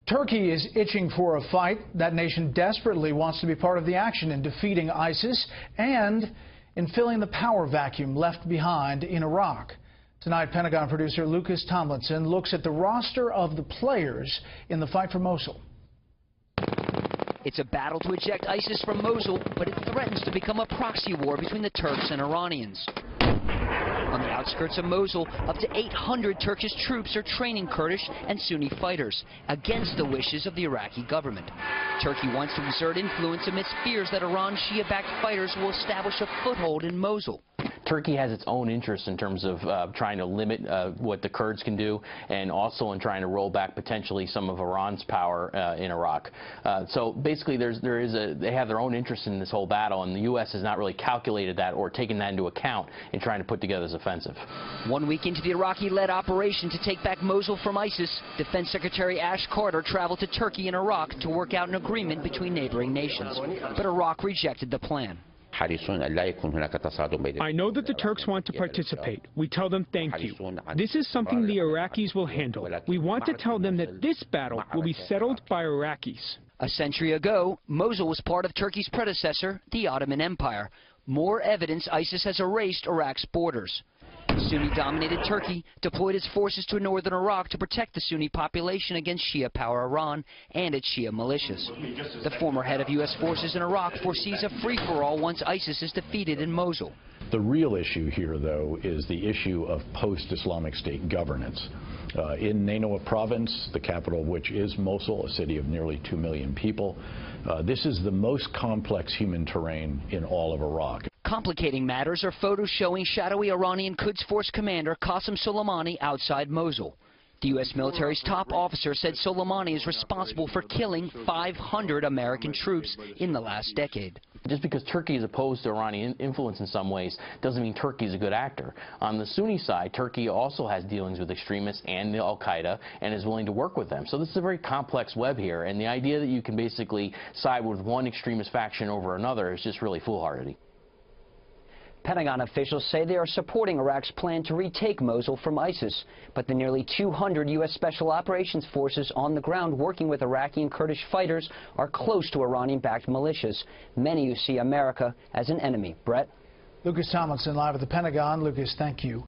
Turkey is itching for a fight. That nation desperately wants to be part of the action in defeating ISIS and in filling the power vacuum left behind in Iraq. Tonight, Pentagon producer Lucas Tomlinson looks at the roster of the players in the fight for Mosul. It's a battle to eject ISIS from Mosul, but it threatens to become a proxy war between the Turks and Iranians. On the outskirts of Mosul, up to 800 Turkish troops are training Kurdish and Sunni fighters against the wishes of the Iraqi government. Turkey wants to exert influence amidst fears that Iran Shia-backed fighters will establish a foothold in Mosul. Turkey has its own interests in terms of trying to limit what the Kurds can do, and also in trying to roll back potentially some of Iran's power in Iraq. So basically, they have their own interest in this whole battle, and the U.S. has not really calculated that or taken that into account in trying to put together this offensive. 1 week into the Iraqi-led operation to take back Mosul from ISIS, Defense Secretary Ash Carter traveled to Turkey and Iraq to work out an agreement between neighboring nations. But Iraq rejected the plan. I know that the Turks want to participate. We tell them thank you. This is something the Iraqis will handle. We want to tell them that this battle will be settled by Iraqis. A century ago, Mosul was part of Turkey's predecessor, the Ottoman Empire. More evidence ISIS has erased Iraq's borders. Sunni-dominated Turkey deployed its forces to northern Iraq to protect the Sunni population against Shia power Iran and its Shia militias. The former head of U.S. forces in Iraq foresees a free-for-all once ISIS is defeated in Mosul. The real issue here, though, is the issue of post-Islamic State governance. In NATO province, the capital of which is Mosul, a city of nearly 2 million people, this is the most complex human terrain in all of Iraq. Complicating matters are photos showing shadowy Iranian Quds Force commander Qasem Soleimani outside Mosul. The U.S. military's top officer said Soleimani is responsible for killing 500 American troops in the last decade. Just because Turkey is opposed to Iranian influence in some ways doesn't mean Turkey is a good actor. On the Sunni side, Turkey also has dealings with extremists and al-Qaeda and is willing to work with them. So this is a very complex web here, and the idea that you can basically side with one extremist faction over another is just really foolhardy. Pentagon officials say they are supporting Iraq's plan to retake Mosul from ISIS, but the nearly 200 U.S. Special Operations forces on the ground working with Iraqi and Kurdish fighters are close to Iranian-backed militias, many who see America as an enemy. Brett? Lucas Tomlinson live at the Pentagon. Lucas, thank you.